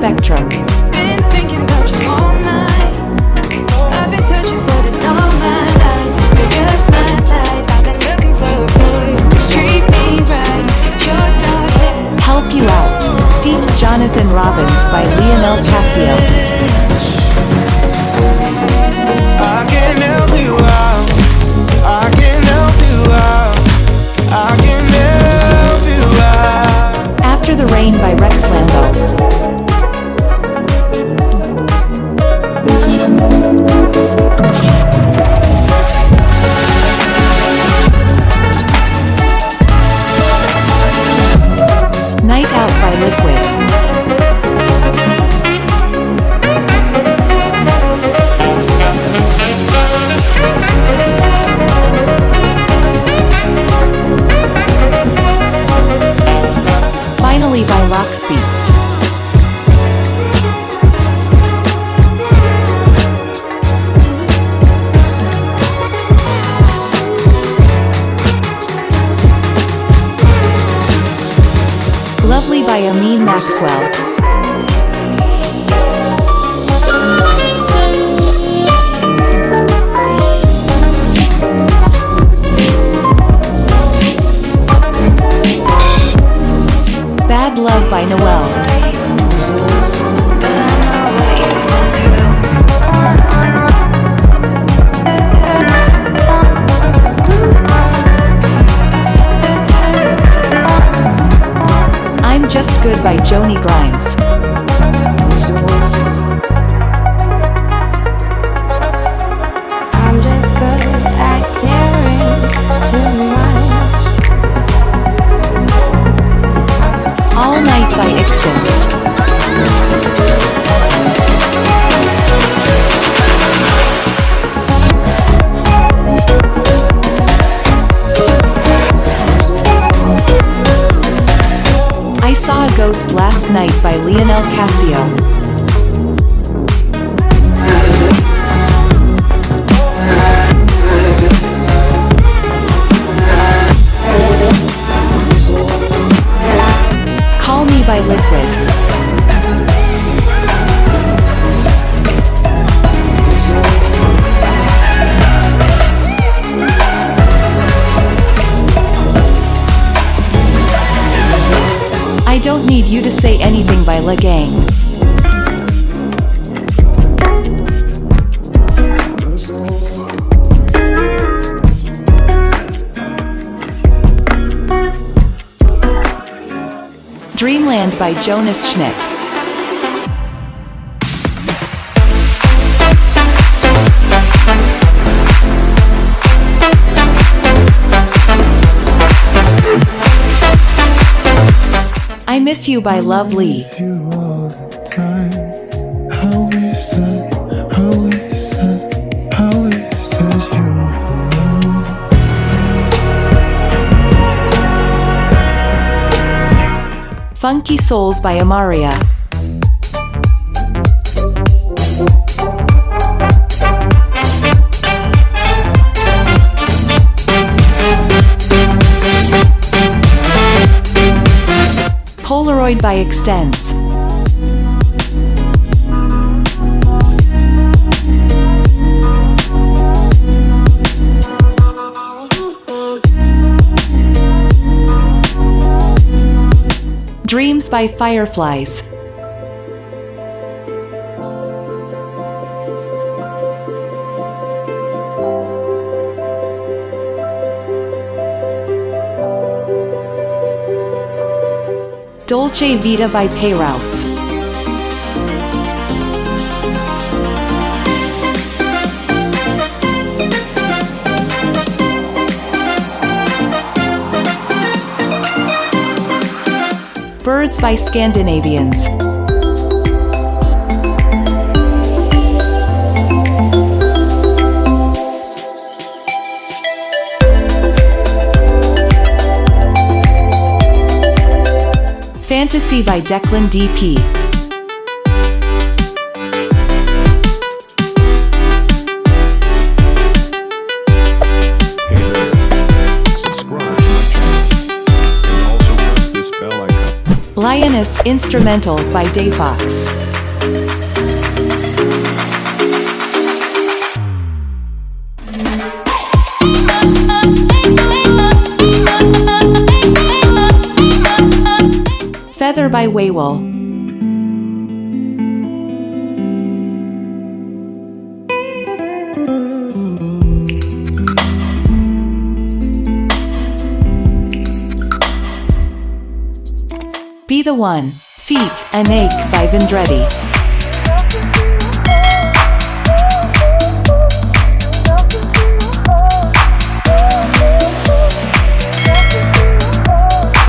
spectrum. Been thinking about you all night. I've been searching for this all my life. You're just my type. I've been looking for a boy who can treat me right. Your dark hair. Help you out. Feat. Jonathan Robbins by Lionel Casio. I can help you out. I can help you out. I can help you out. After the Rain by Rex Lambo. Night Out by Liquid. Finally by Lock Speaks. Lovely by Amin Maxwell. Bad Love by Noel. I'm Just Good by Joni Grimes. I'm just good at caring too much. All Night by Ixon. I Saw a Ghost Last Night by Lionel Casio. Call Me by Liquid. I Don't Need You to Say Anything by La Gang. Dreamland by Jonas Schmidt. I Miss You by Love Lee. Funky Souls by Amaria. Polaroid by Extends. Dreams by Fireflies. Dolce Vita by Payrouse. Birds by Scandinavians. Fantasy by Declan DP. Lioness instrumental by Dayfox. Feather by Waywell. Be the One, Feet, and Ache by Vendretti.